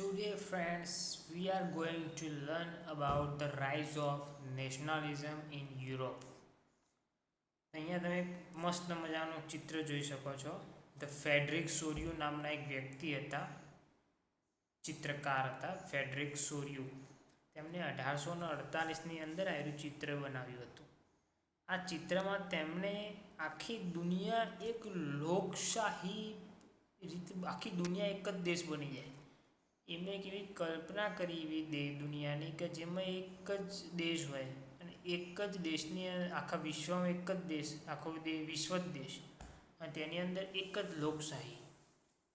Today, friends, we are going to learn about the rise of nationalism in Europe. અહીંયા તમે મસ્ત મજાનું ચિત્ર જોઈ શકો છો. ધ ફેડરિક સોર્યુ નામના એક વ્યક્તિ હતા, ચિત્રકાર હતા ફેડરિક સોર્યુ. તેમણે 1848ની અંદર આવેલું ચિત્ર બનાવ્યું હતું. આ ચિત્રમાં તેમણે આખી દુનિયા એક લોકશાહી રીતે, આખી દુનિયા એક જ દેશ બની જાય એમને એક એવી કલ્પના કરી એવી દુનિયાની કે જેમાં એક જ દેશ હોય અને એક જ દેશની આખા વિશ્વમાં એક જ દેશ, આખો વિશ્વ જ દેશ, અને તેની અંદર એક જ લોકશાહી.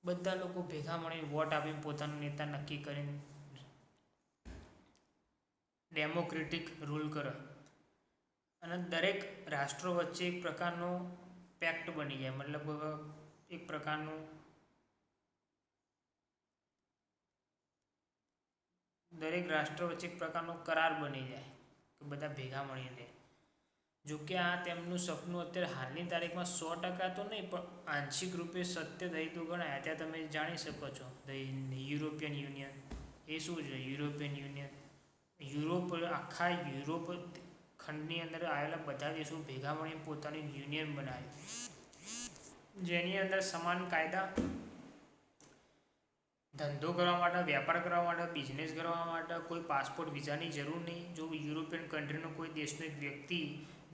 બધા લોકો ભેગા મળીને વોટ આપીને પોતાનો નેતા નક્કી કરીને ડેમોક્રેટિક રૂલ કરે અને દરેક રાષ્ટ્રો વચ્ચે એક પ્રકારનો પેક્ટ બની જાય, મતલબ એક પ્રકારનું દરેક રાષ્ટ્ર વચ્ચે એક પ્રકારનો કરાર બની જાય કે બધા ભેગા મળીને. જો કે આ તેમનું સપનું અત્યારે હાલની તારીખમાં 100% તો નહીં, પણ આંશિક રૂપે સત્ય થઈ તો ગણાય. ત્યાં તમે જાણી શકો છો યુરોપિયન યુનિયન. એ શું છે યુરોપિયન યુનિયન? યુરોપ, આખા યુરોપ ખંડની અંદર આવેલા બધા દેશો ભેગા મળીને પોતાનું યુનિયન બનાવ્યું, જેની અંદર સમાન કાયદા, ધંધો કરવા માટે, વેપાર કરવા માટે, બિઝનેસ કરવા માટે કોઈ પાસપોર્ટ વિઝાની જરૂર નહીં. જો યુરોપિયન કન્ટ્રીનો કોઈ દેશનો એક વ્યક્તિ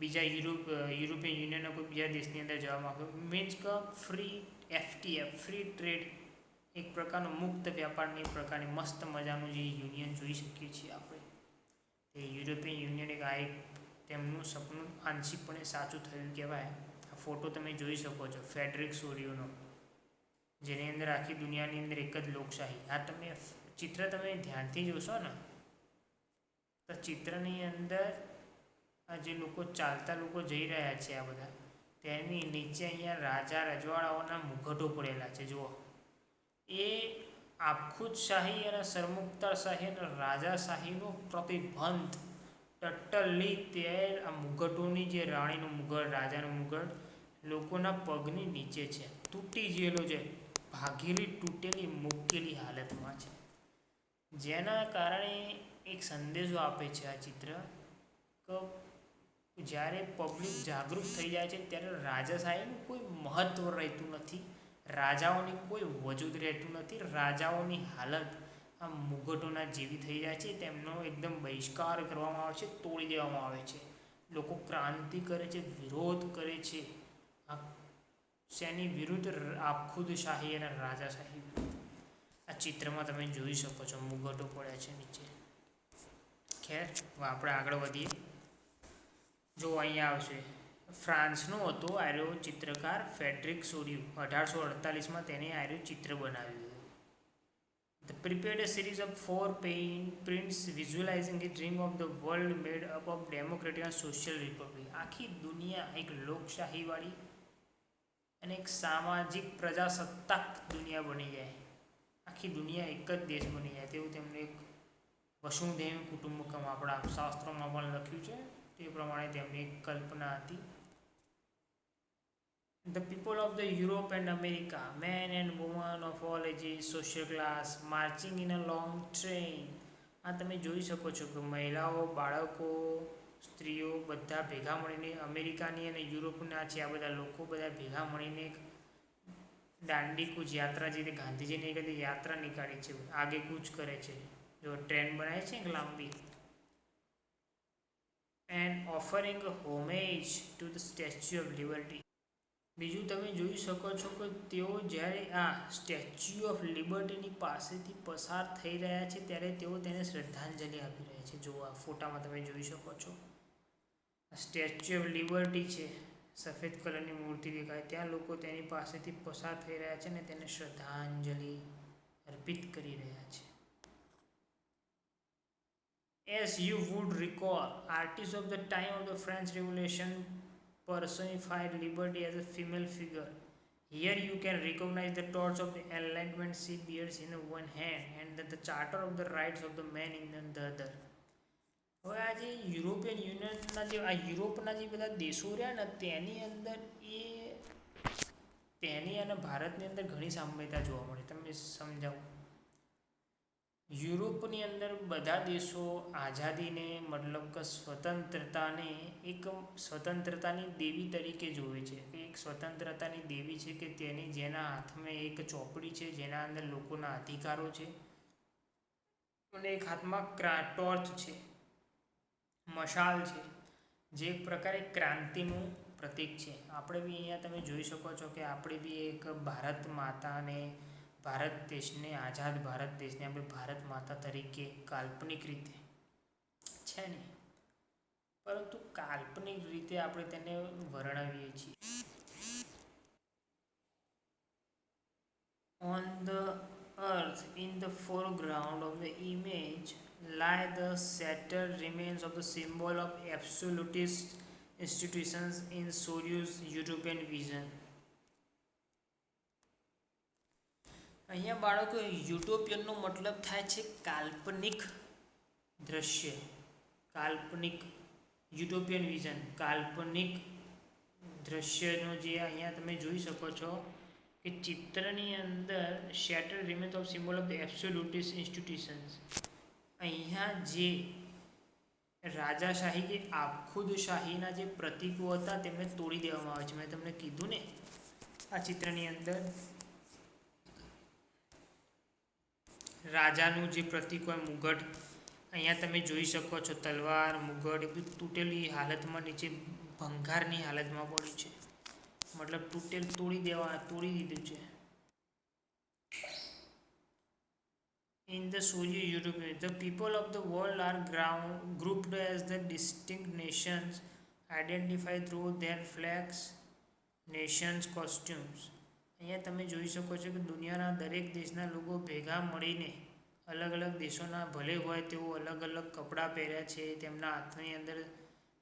બીજા યુરોપિયન યુનિયનના કોઈ બીજા દેશની અંદર જવા માંગે, મીન્સ કે ફ્રી FTA, ફ્રી ટ્રેડ, એક પ્રકારનો મુક્ત વ્યાપારની પ્રકારની મસ્ત મજાનું જે યુનિયન જોઈ શકીએ છીએ આપણે. તે યુરોપિયન યુનિયન એક તેમનું સપનું આંશિકપણે સાચું થયું કહેવાય. આ ફોટો તમે જોઈ શકો છો ફેડરિક સોર્યુનો, જેની અંદર આખી દુનિયાની અંદર એક જ લોકશાહી. આ તમે ચિત્ર તમે ધ્યાનથી જોશો ને તો ચિત્રની અંદર આ જે લોકો ચાલતા લોકો જઈ રહ્યા છે આ બધા, તેની નીચે અહીંયા રાજા રજવાડાઓના મુગટો પડેલા છે. જુઓ, એ આફખુદશાહી અને સરમુખતારશાહી અને રાજાશાહીનો પ્રતિબંધ ટટલી તે આ મુગટોની, જે રાણીનું મુગટ, રાજાનું મુગટ લોકોના પગની નીચે છે, તૂટી ગયેલો છે, ભાગેલી, તૂટેલી, મૂકેલી હાલતમાં છે. જેના કારણે એક સંદેશો આપે છે આ ચિત્ર કે જ્યારે પબ્લિક જાગૃત થઈ જાય છે ત્યારે રાજાશાહીનું કોઈ મહત્ત્વ રહેતું નથી, રાજાઓની કોઈ વજૂદ રહેતું નથી. રાજાઓની હાલત આ મુગટોના જેવી થઈ જાય છે. તેમનો એકદમ બહિષ્કાર કરવામાં આવે છે, તોડી દેવામાં આવે છે. લોકો ક્રાંતિ કરે છે, વિરોધ કરે છે. આ શેની વિરુદ્ધ? આફખુદશાહી અને રાજાશાહી વિરુદ્ધ. આ ચિત્રમાં તમે જોઈ શકો છો મુગટો પડ્યા છે નીચે. ખેર, આપણે આગળ વધીએ. જો અહીંયા આવશે, ફ્રાન્સનો હતો આર્યો ચિત્રકાર ફેડરિક સોર્યુ. 1848માં તેને આર્યું ચિત્ર બનાવ્યું. The prepared a series of 4 prints visualizing the dream of the world made up of democratic and social republic. આખી દુનિયા એક લોકશાહીવાળી અને એક સામાજિક પ્રજાસત્તાક દુનિયા બની જાય, આખી દુનિયા એક જ દેશ બની જાય તેવું તેમણે એક વસુધૈવ કુટુંબકમ આપણા શાસ્ત્રોમાં પણ લખ્યું છે. તે પ્રમાણે તેમની એક કલ્પના હતી. The people of the Europe and America, men and women of all ages, social class, marching in a long train. આ તમે જોઈ શકો છો કે મહિલાઓ, બાળકો, સ્ત્રીઓ બધા ભેગા મળીને, અમેરિકાની અને યુરોપના છે આ બધા લોકો બધા ભેગા મળીને એક દાંડી કૂચ યાત્રા, જે ગાંધીજીની એક યાત્રા નીકાળી છે, આગે કૂચ કરે છે. જો ટ્રેન બનાવી છે એક લાંબી. And offering homage to the Statue of Liberty. બીજું તમે જોઈ શકો છો કે તેઓ જ્યારે આ સ્ટેચ્યુ ઓફ લિબર્ટીની પાસેથી પસાર થઈ રહ્યા છે ત્યારે તેઓ તેને શ્રદ્ધાંજલિ આપી રહ્યા છે. જો આ ફોટામાં તમે જોઈ શકો છો સ્ટેચ્યુ ઓફ લિબર્ટી છે, સફેદ કલરની મૂર્તિ દેખાય, ત્યાં લોકો તેની પાસેથી પસાર થઈ રહ્યા છે અને તેને શ્રદ્ધાંજલિ અર્પિત કરી રહ્યા છે. As you would recall, artists of the time of the French Revolution personified liberty as a female figure. Here you can recognize the torch of the Enlightenment she bears in one hand and the Charter of the Rights of the Man in the other. હવે આ જે European યુનિયનના જે આ યુરોપના જે બધા દેશો રહ્યા ને તેની અંદર તેની અને ભારતની અંદર ઘણી સામ્યતા જોવા મળે. તમને સમજાવું. યુરોપની અંદર બધા દેશો આઝાદીને મતલબ કે સ્વતંત્રતાને એક સ્વતંત્રતાની દેવી તરીકે જોવે છે કે એક સ્વતંત્રતાની દેવી છે કે તેની જેના હાથમાં એક ચોપડી છે જેના અંદર લોકોના અધિકારો છે અને એક હાથમાં ટોર્ચ છે, મશાલ છે, જે એક પ્રકારે ક્રાંતિનું પ્રતીક છે. આપણે બી અહીંયા તમે જોઈ શકો છો કે આપણે બી એક ભારત માતાને ભારત દેશને આઝાદ ભારત દેશને આપણે ભારત માતા તરીકે કાલ્પનિક રીતે છે ને, પરંતુ કાલ્પનિક રીતે આપણે તેને વર્ણવીએ છીએ. On the earth, in the foreground of the image, lie the shattered remains of the symbol of absolutist institutions in Soyuz European vision. અહીંયા બાળકો યુટોપિયનનો મતલબ થાય છે કાલ્પનિક દ્રશ્ય, કાલ્પનિક યુટોપિયન વિઝન, કાલ્પનિક દ્રશ્યનો જે અહીંયા તમે જોઈ શકો છો કે ચિત્રની અંદર shattered remains of symbol of the absolutist institutions, અહીંયા જે રાજાશાહી કે આખુદશાહીના જે પ્રતીકો હતા તેમને તોડી દેવામાં આવે છે. મેં તમને કીધું ને આ ચિત્રની અંદર રાજાનું જે પ્રતીક હોય મુગટ, અહીંયા તમે જોઈ શકો છો તલવાર મુગટ એ બધું તૂટેલી હાલતમાં નીચે ભંગારની હાલતમાં પડ્યું છે, મતલબ તોડી દીધું છે. In the Soviet Europe, the people of the world are grouped as the distinct nations identified through their flags, nations, costumes. અહીંયા તમે જોઈ શકો છો કે દુનિયાના દરેક દેશના લોકો ભેગા મળીને અલગ અલગ દેશોના ભલે હોય તેઓ અલગ અલગ કપડાં પહેર્યા છે, તેમના હાથની અંદર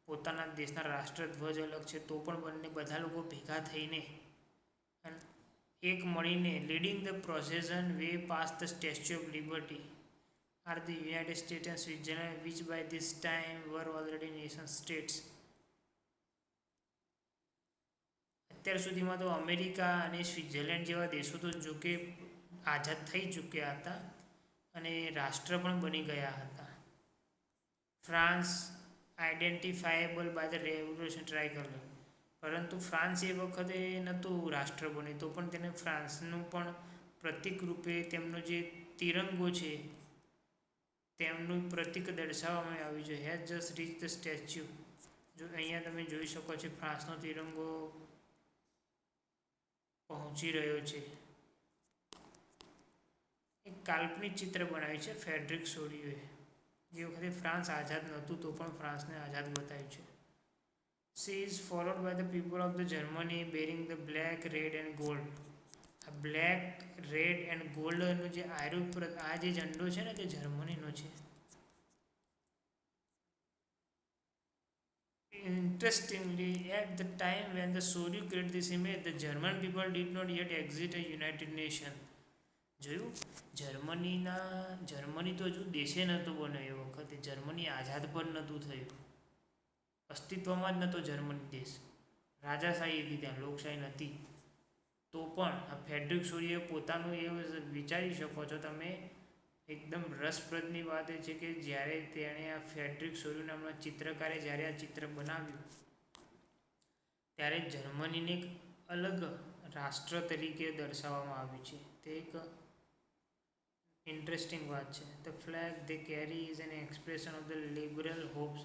પોતાના દેશના રાષ્ટ્રધ્વજ અલગ છે, તો પણ બધા લોકો ભેગા થઈને એક મળીને leading the procession way pass the Statue of Liberty are the United States and Switzerland which by this time were already nation states. અત્યાર સુધીમાં તો અમેરિકા અને સ્વિટ્ઝરલેન્ડ જેવા દેશો તો જો કે આઝાદ થઈ ચૂક્યા હતા અને રાષ્ટ્ર પણ બની ગયા હતા. France identifiable by the revolution tricolour, પરંતુ ફ્રાન્સ એ વખતે નહોતું રાષ્ટ્ર બન્યું, તો પણ તેને ફ્રાન્સનું પણ પ્રતીક રૂપે તેમનો જે તિરંગો છે તેમનું પ્રતીક દર્શાવવામાં આવ્યું છે. Has just reach the statue. જો અહીંયા તમે જોઈ શકો છો ફ્રાન્સનો તિરંગો પહોંચી રહ્યો છે. એક કાલ્પનિક ચિત્ર બનાવ્યું છે ફેડરિક સોરીએ. જે વખતે ફ્રાન્સ આઝાદ નહોતું તો પણ ફ્રાન્સને આઝાદ બતાવ્યું છે. She is followed by the people of the Germany bearing the black, red and gold. આ બ્લેક, રેડ એન્ડ ગોલ્ડનો જે આ જે ઝંડો છે ને તે જર્મનીનો છે. Interestingly, at the time when the Soviet created this image, the German people did not yet exist a United Nation. જોયું, જર્મની તો હજુ દેશે નહોતું બન્યો એ વખતે, જર્મની આઝાદ પણ નહોતું થયું, અસ્તિત્વમાં જ નહોતો જર્મની દેશ, રાજાશાહી હતી ત્યાં, લોકશાહી નથી. તો પણ આ ફેડરિક સોરીએ પોતાનું એ વિચારી શકો છો તમે, એકદમ રસપ્રદની વાત એ છે કે જ્યારે તેણે આ ફેડરિક સોરી નામના ચિત્રકારે જ્યારે આ ચિત્ર બનાવ્યું ત્યારે જર્મનીને એક અલગ રાષ્ટ્ર તરીકે દર્શાવવામાં આવ્યું છે. તે એક ઇન્ટરેસ્ટિંગ વાત છે. The flag they carry is an expression of the liberal hopes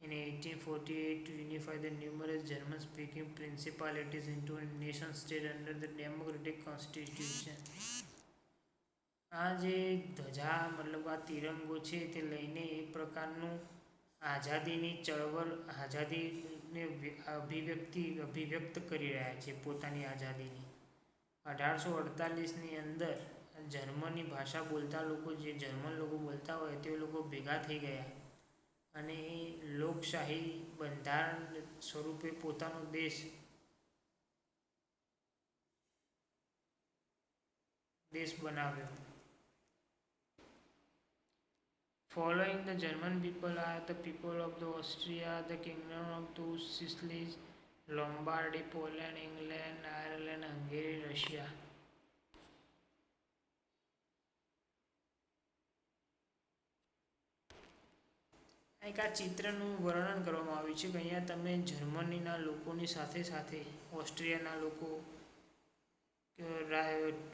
in 1848 to unify the numerous German-speaking principalities into a nation-state under the democratic constitution. આ જે ધજા મતલબ આ તિરંગો છે તે લઈને એક પ્રકારનું આઝાદીની ચળવળ, આઝાદીને અભિવ્યક્ત કરી રહ્યા છે પોતાની આઝાદીની. 1848ની અંદર જર્મની ભાષા બોલતા લોકો, જે જર્મન લોકો બોલતા હોય તે લોકો ભેગા થઈ ગયા અને લોકશાહી બંધારણ સ્વરૂપે પોતાનો દેશ બનાવ્યો. Following the German people are the people of the Austria, the Kingdom of the Sicilies, Lombardy, Poland, England, Ireland, Hungary, Russia. એક આ ચિત્રનું વર્ણન કરવામાં આવ્યું છે કે અહીંયા તમે જર્મનીના લોકોની સાથે સાથે ઓસ્ટ્રિયાના લોકો,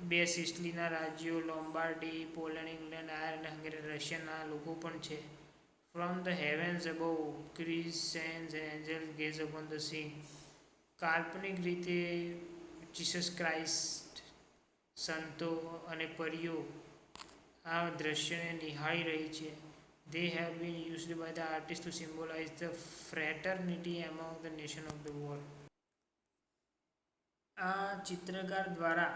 બે સિસલીના રાજ્યો, Lombardy, Poland, England, Ireland, Hungary, રશિયાના લોકો પણ છે. From the heavens above crease sense angels gaze upon the sea. કાલ્પનિક રીતે જીસસ ક્રાઇસ્ટ, સંતો અને પરીઓ આ દ્રશ્યને નિહાળી રહી છે. They have been used by the artist to symbolize the fraternity among the nations of the world. આ ચિત્રકાર દ્વારા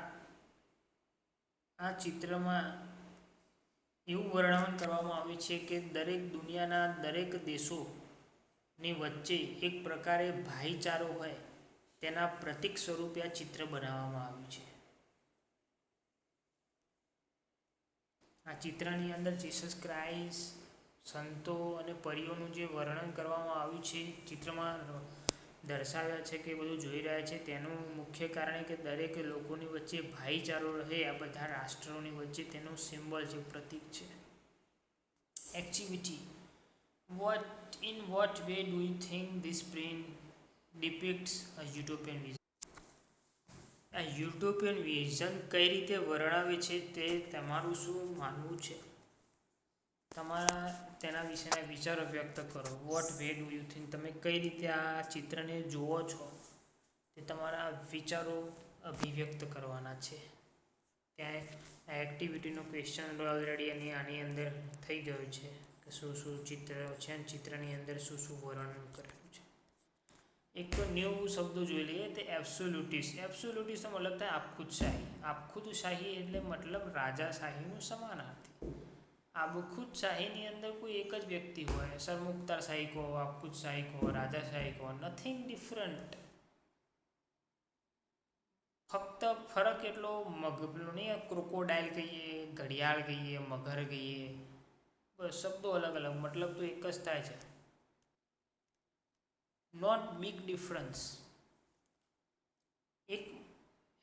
આ ચિત્રમાં એવું વર્ણન કરવામાં આવ્યું છે કે દુનિયાના દરેક દેશોની વચ્ચે એક પ્રકારે ભાઈચારો હોય તેના પ્રતીક સ્વરૂપે આ ચિત્ર બનાવવામાં આવ્યું છે. આ ચિત્રની અંદર જીસસ ક્રાઇસ્ટ, સંતો અને પરીઓનું જે વર્ણન કરવામાં આવ્યું છે, ચિત્રમાં દર્શાવ્યા છે કે બધું જોઈ રહ્યા છે, તેનું મુખ્ય કારણ કે દરેક લોકોની વચ્ચે ભાઈચારો રહે આ બધા રાષ્ટ્રોની વચ્ચે તેનું સિમ્બોલ છે, પ્રતીક છે. Activity. In what way do you think this print depicts a utopian vision? આ યુટોપિયન વિઝન કઈ રીતે વર્ણવે છે તે તમારું શું માનવું છે? તમારા તેના વિશેના વિચારો વ્યક્ત કરો. What way do you think, તમે કઈ રીતે આ ચિત્રને જુઓ છો તે તમારા વિચારો અભિવ્યક્ત કરવાના છે. ત્યાં એક્ટિવિટીનો ક્વેશ્ચન ઓલરેડી આની અંદર થઈ ગયો છે કે શું શું ચિત્ર છે અને ચિત્રની અંદર શું શું વર્ણન કરેલું છે. એક તો ન્યૂ શબ્દો જોઈ લઈએ તે એબ્સોલ્યુટિસ્ટ. એબ્સોલ્યુટિસ્ટનો મતલબ થાય આબખુદશાહી. આબખુદશાહી એટલે મતલબ રાજાશાહીનું સમાનાર્થી. આબખુદશાહીની અંદર કોઈ એક જ વ્યક્તિ હોય, સરમુખતારશાહી કહો, આબખુદશાહી કહો, રાજાશાહી કહો, નથિંગ ડિફરન્ટ. ફક્ત ફરક એટલો પેલું નહીં, ક્રોકોડાઇલ કહીએ, ઘડિયાળ કહીએ, મગર કહીએ, બસ શબ્દો અલગ અલગ, મતલબ તો એક જ થાય છે. Not big difference. એક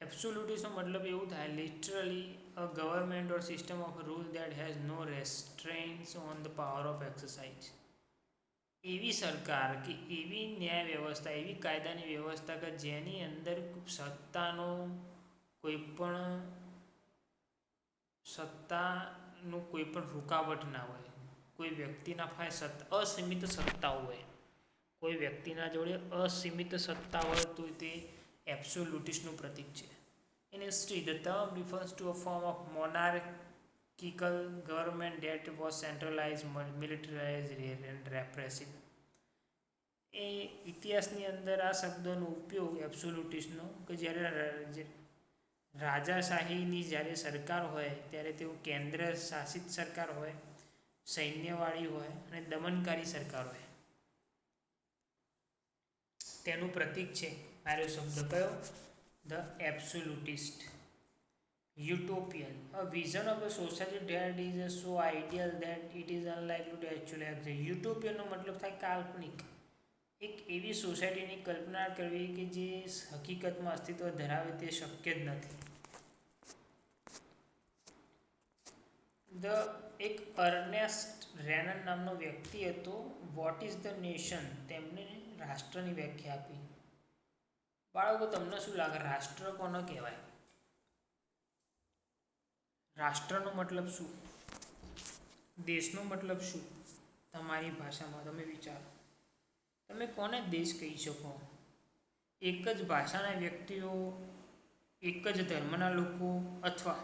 એબ્સોલ્યુટિસ્ટનો મતલબ એવું થાય literally a government or system of rule that has no restraints on the power of exercise. એવી સરકાર કે એવી ન્યાય વ્યવસ્થા, એવી કાયદાની વ્યવસ્થા કે જેની અંદર સત્તાનો કોઈ પણ રૂકાવટ ના હોય. કોઈ વ્યક્તિના પાસે અસીમિત સત્તા હોય, કોઈ વ્યક્તિના જોડે અસીમિત સત્તા હોય તો તે એબ્સોલ્યુટિસ્ટનું પ્રતીક છે. In history, the term refers to a form of monarchical government that was centralized, militarized and repressive. એ ઇતિહાસની અંદર આ શબ્દનો ઉપયોગ એબ્સોલ્યુટિસ્ટનો કે જ્યારે રાજાશાહીની જ્યારે સરકાર હોય ત્યારે તેઓ કેન્દ્ર શાસિત સરકાર હોય, સૈન્યવાળી હોય અને દમનકારી સરકાર હોય, તેનું પ્રતીક છે આર્યો શબ્દ કયો? The absolutist. Utopian, a vision of a society that is so ideal that it is unlikely to actually exist. યુટોપિયનનો મતલબ થાય કાલ્પનિક. એક એવી સોસાયટીની કલ્પના કરવી કે જે હકીકતમાં અસ્તિત્વ ધરાવે તે શક્ય જ નથી. એક અર્નેસ્ટ રેનન નામનો વ્યક્તિ હતો. વોટ ઇઝ ધ નેશન, તેમને રાષ્ટ્રની વ્યાખ્યા આપી. બાળકો, તમને શું લાગે રાષ્ટ્ર કોને કહેવાય? રાષ્ટ્રનો મતલબ શું? દેશનો મતલબ શું? તમારી ભાષામાં તમે વિચારો. તમે કોને દેશ કહી શકો? એક જ ભાષાના વ્યક્તિઓ, એક જ ધર્મના લોકો અથવા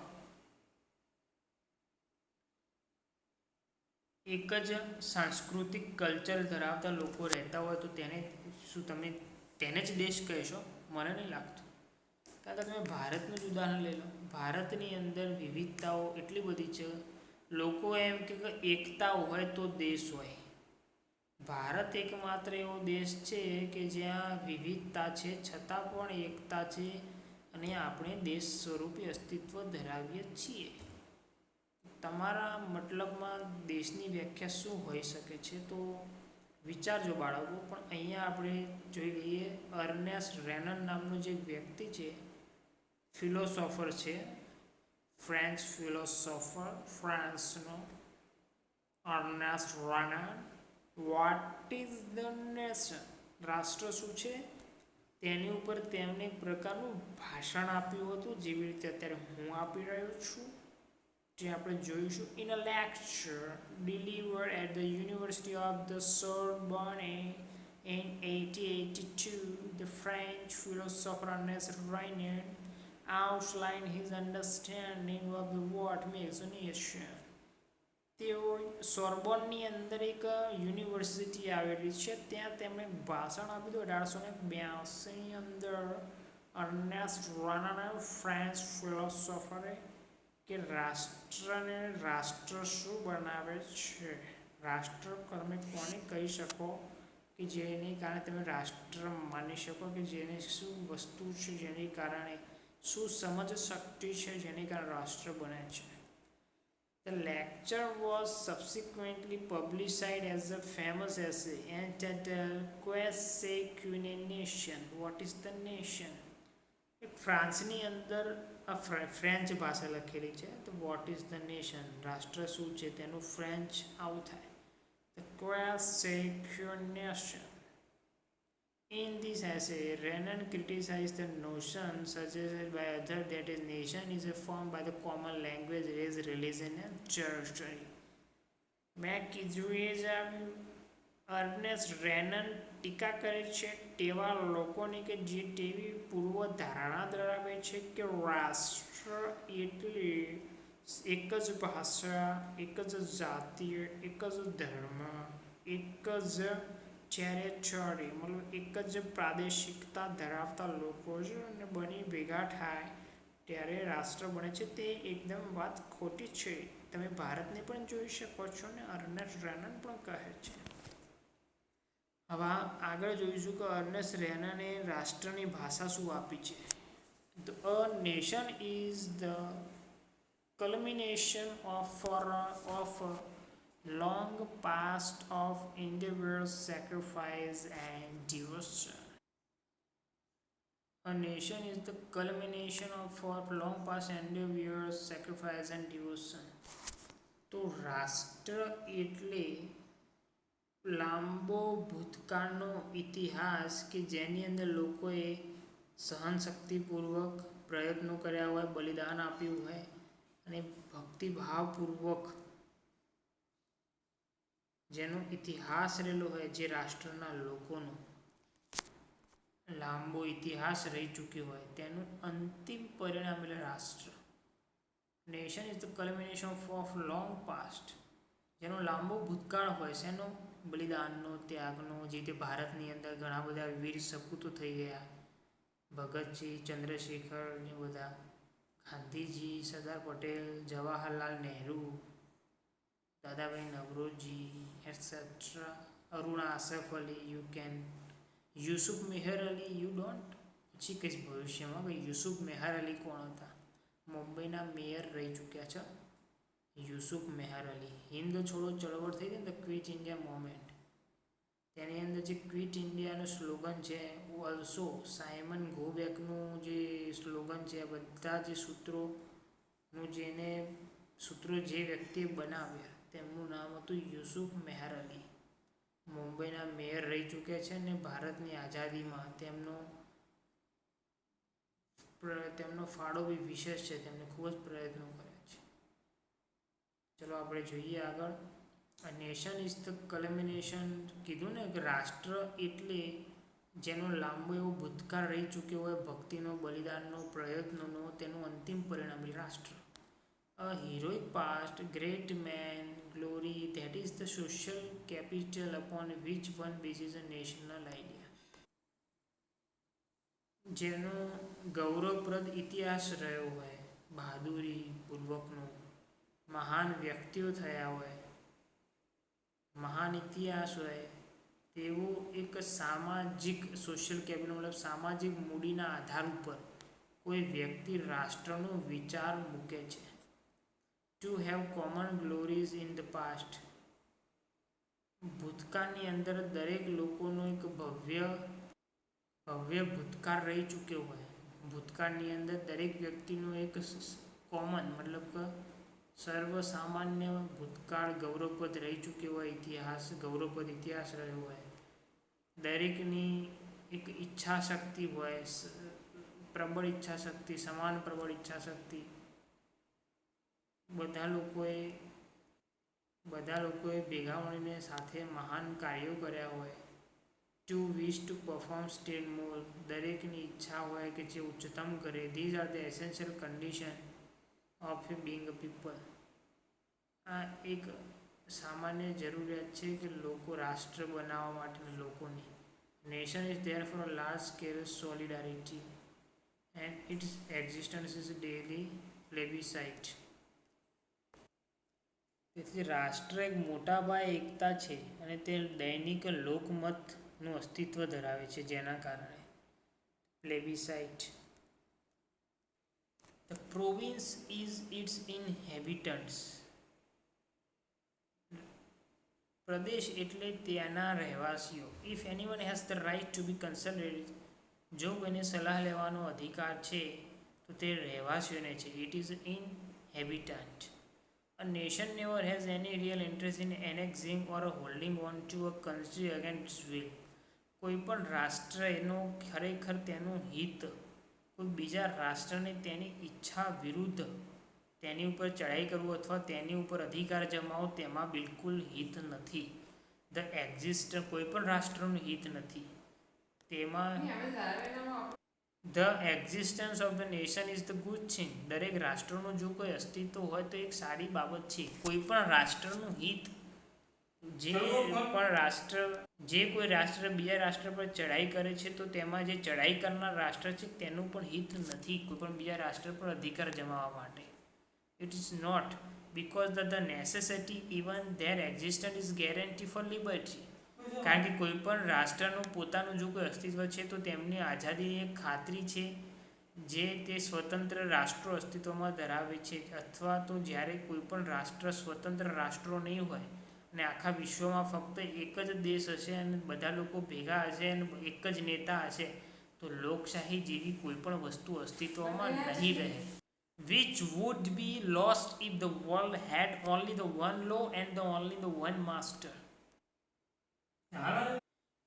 એક જ સાંસ્કૃતિક કલ્ચર ધરાવતા લોકો રહેતા હોય તો તેને શું તમે તેને જ દેશ કહેશો? મને નહીં લાગતું. કારણ કે તમે ભારતનું જ ઉદાહરણ લઈ લો. ભારતની અંદર વિવિધતાઓ એટલી બધી છે. લોકો એમ કે એકતા હોય તો દેશ હોય. ભારત એકમાત્ર એવો દેશ છે કે જ્યાં વિવિધતા છે છતાં પણ એકતા છે અને આપણે દેશ સ્વરૂપે અસ્તિત્વ ધરાવીએ છીએ. તમારા મતલબમાં દેશની વ્યાખ્યા શું હોઈ શકે છે? તો વિચારજો બાળકો. પણ અહીંયા આપણે જોઈ લઈએ અર્નેસ્ટ રેનન નામનો જે વ્યક્તિ છે, ફિલોસોફર છે, ફ્રેન્ચ ફિલોસોફર, ફ્રાન્સનો Ernest Renan. What is the nation? રાષ્ટ્ર શું છે તેની ઉપર તેમણે એક પ્રકારનું ભાષણ આપ્યું હતું, જેવી રીતે અત્યારે હું આપી રહ્યો છું, જે આપણે જોઈશું. In a lecture delivered at the University of the Sorbonne in 1882, the French philosopher Ernest Renan outlined his understanding of the what makes a nation. તેઓ સોર્બોનની અંદર એક યુનિવર્સિટી આવેલી છે, ત્યાં તેમણે ભાષણ આપ્યું હતું 1882ની અંદર. અર્નેસ્ટ રેનાન, ફ્રેન્ચ ફિલોસોફરે, કે રાષ્ટ્ર શું બનાવે છે, રાષ્ટ્ર તમે કોને કહી શકો કે જેને કારણે તમે રાષ્ટ્ર માની શકો, કે જેને શું વસ્તુ છે જેને કારણે શું સમજ શક્તિ છે જેને કારણે રાષ્ટ્ર બને છે. The lecture was subsequently published as a famous essay entitled Qu'est-ce qu'une nation? What is the nation? ફ્રાન્સની અંદર ફ્રેન્ચ ભાષા લખેલી છે, તો વોટ ઇઝ ધ નેશન, રાષ્ટ્ર શું છે, તેનું ફ્રેન્ચ આવું થાય, તો Qu'est-ce qu'une nation? In this essay, Renan criticized the notion suggested by others that a nation is formed by the common language, race, religion and territory. મેં કીધું એ જ આવ્યું. અર્નેસ્ટ રેનન ટીકા કરે છે તેવા લોકોની કે જે તેવી પૂર્વ ધારણા ધરાવે છે કે રાષ્ટ્ર એટલે એક જ ભાષા, એક જ જાતિ, એક જ ધર્મ, એક જ ટેરેટરી, મતલબ એક જ પ્રાદેશિકતા ધરાવતા લોકો છે અને બની ભેગા થાય ત્યારે રાષ્ટ્ર બને છે. તે એકદમ વાત ખોટી છે. તમે ભારતને પણ જોઈ શકો છો ને અર્નેસ્ટ રેનન પણ કહે છે. હવે આગળ જોઈશું કે અર્નેસ્ટ રેનને રાષ્ટ્રની ભાષા શું આપી છે. A nation is the culmination of long past of endeavor, sacrifice and devotion. A nation is the culmination of long past endeavor, sacrifice and devotion. તો રાષ્ટ્ર એટલે લાંબો ભૂતકાળનો ઇતિહાસ કે જેની અંદર લોકોએ સહનશક્તિપૂર્વક પ્રયત્નો કર્યા હોય, બલિદાન આપ્યું હોય અને ભક્તિભાવપૂર્વક જેનો ઇતિહાસ રહેલો હોય, જે રાષ્ટ્રના લોકોનો લાંબો ઇતિહાસ રહી ચૂક્યો હોય તેનું અંતિમ પરિણામ એટલે રાષ્ટ્ર. Nation is the culmination of long past, જેનો લાંબો ભૂતકાળ હોય, શેનો, બલિદાનનો, ત્યાગનો. જે તે ભારતની અંદર ઘણા બધા વીર સપૂતો થઈ ગયા, ભગતસિંહ, ચંદ્રશેખર ને બધા, Gandhiji, Sardar Patel, Jawaharlal Nehru, Dadabhai Naoroji etcetera, Aruna Asaf Ali, Yusuf Meher Ali, you don't, પછી કહીશ ભવિષ્યમાં કે યુસુફ મેહર અલી કોણ હતા. મુંબઈના મેયર રહી ચૂક્યા છે યુસુફ મેહર અલી. હિન્દ છોડો ચળવળ થઈ હતી ને, ધ ક્વિટ ઇન્ડિયા મુવમેન્ટ, તેની અંદર જે ક્વિટ ઇન્ડિયાનું સ્લોગન છે, ઓલ્સો સાયમન ગોબેકનું જે સ્લોગન છે, બધા જે સૂત્રો જે વ્યક્તિએ બનાવ્યા તેમનું નામ હતું યુસુફ મેહર અલી. મુંબઈના મેયર રહી ચૂક્યા છે અને ભારતની આઝાદીમાં તેમનો ફાળો બી વિશેષ છે, તેમને ખૂબ જ પ્રયત્નો કર્યા છે. ચલો આપણે જોઈએ આગળ. નેશન ઇઝ ધ કલ્મિનેશન, કીધું ને કે રાષ્ટ્ર એટલે જેનો લાંબો એવો ભૂતકાળ રહી ચૂક્યો હોય, ભક્તિનો, બલિદાનનો, પ્રયત્નોનો, તેનું અંતિમ પરિણામ રાષ્ટ્ર. A heroic past, great man, glory, that is the social capital upon which one bases a national idea. જેનો ગૌરવપ્રદ ઇતિહાસ રહ્યો હોય, બહાદુરી પૂર્વકનો, મહાન વ્યક્તિઓ થયા હોય, મહાન ઇતિહાસ હોય, તેવો એક સામાજિક સોશિયલ કેપિટલ મતલબ સામાજિક મૂડીના આધાર ઉપર કોઈ વ્યક્તિ રાષ્ટ્રનો વિચાર મૂકે છે. To have common glories in the past, ભૂતકાળની અંદર દરેક લોકોનો એક ભવ્ય ભૂતકાળ રહી ચૂક્યો હોય. ભૂતકાળની અંદર દરેક વ્યક્તિનો એક કોમન મતલબ કે સર્વસામાન્ય ભૂતકાળ ગૌરવપદ રહી ચૂક્યો હોય, ઇતિહાસ ગૌરવપદ ઇતિહાસ રહ્યો હોય, દરેકની એક ઈચ્છા શક્તિ હોય, પ્રબળ ઈચ્છા શક્તિ, સમાન પ્રબળ ઈચ્છા શક્તિ, બધા લોકોએ ભેગા મળીને સાથે મહાન કાર્યો કર્યા હોય. To wish to perform state more, દરેકની ઈચ્છા હોય કે જે ઉચ્ચતમ કરે. These are the essential condition of being a people. આ એક સામાન્ય જરૂરિયાત છે કે લોકો રાષ્ટ્ર બનાવવા માટે લોકોની. Nation is there for a large scale solidarity and its existence is daily plebiscite. તેથી રાષ્ટ્ર એક મોટા પાયે એકતા છે અને તે દૈનિક લોકમતનું અસ્તિત્વ ધરાવે છે, જેના કારણે plebiscite. The province is its inhabitants. પ્રદેશ એટલે ત્યાંના રહેવાસીઓ. If anyone has the right to be consulted, જો કોઈને સલાહ લેવાનો અધિકાર છે તો તે રહેવાસીઓને છે. It is inhabitant. A nation never has any real interest in annexing or holding on to a country against its will. કોઈ પણ રાષ્ટ્ર એનો ખરેખર તેનું હિત કોઈ બીજા રાષ્ટ્રને તેની ઈચ્છા વિરુદ્ધ તેની ઉપર ચડાઈ કરવું અથવા તેની ઉપર અધિકાર જમાવવો તેમાં બિલકુલ હિત નથી. ધ એક્ઝિસ્ટ કોઈ પણ રાષ્ટ્રનું હિત નથી તેમાં. The existence of the nation is the good thing. દરેક રાષ્ટ્રનું જો કોઈ અસ્તિત્વ હોય તો એક સારી બાબત છે. કોઈ પણ રાષ્ટ્રનું હિત, જે કોઈ રાષ્ટ્ર બીજા રાષ્ટ્ર પર ચડાઈ કરે છે તો તેમાં જે ચડાઈ કરનાર રાષ્ટ્ર છે તેનું પણ હિત નથી કોઈ પણ બીજા રાષ્ટ્ર પર અધિકાર જમાવવા માટે. It is not because the necessity even their existence is guarantee for liberty. કારણ કે કોઈ પણ રાષ્ટ્રનું પોતાનું જો કોઈ અસ્તિત્વ છે તો તેમની આઝાદીની એક ખાતરી છે જે તે સ્વતંત્ર રાષ્ટ્રો અસ્તિત્વમાં ધરાવે છે. અથવા તો જ્યારે કોઈ પણ રાષ્ટ્ર સ્વતંત્ર રાષ્ટ્રો નહીં હોય અને આખા વિશ્વમાં ફક્ત એક જ દેશ હશે અને બધા લોકો ભેગા હશે અને એક જ નેતા હશે તો લોકશાહી જેવી કોઈ પણ વસ્તુ અસ્તિત્વમાં નહીં રહે. Which would be lost if the world had only the one law and only the one master.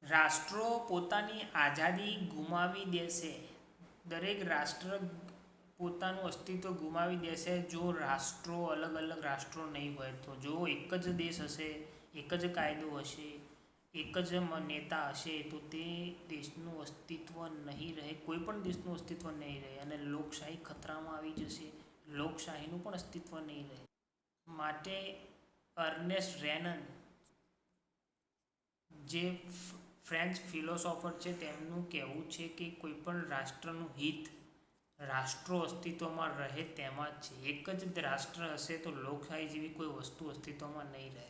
રાષ્ટ્રો પોતાની આઝાદી ગુમાવી દેશે. દરેક રાષ્ટ્ર પોતાનું અસ્તિત્વ ગુમાવી દેશે જો રાષ્ટ્રો અલગ અલગ રાષ્ટ્રો નહીં હોય તો. જો એક જ દેશ હશે, એક જ કાયદો હશે, એક જ નેતા હશે તો તે દેશનું અસ્તિત્વ નહીં રહે. કોઈ પણ દેશનું અસ્તિત્વ નહીં રહે અને લોકશાહી ખતરામાં આવી જશે. લોકશાહીનું પણ અસ્તિત્વ નહીં રહે. માટે અર્નેસ્ટ રેનન જે ફ્રેન્ચ ફિલોસોફર છે તેમનું કહેવું છે કે કોઈ પણ રાષ્ટ્રનું હિત રાષ્ટ્રો અસ્તિત્વમાં રહે તેમાં જ છે. એક જ રાષ્ટ્ર હશે તો લોકશાહી જેવી કોઈ વસ્તુ અસ્તિત્વમાં નહીં રહે.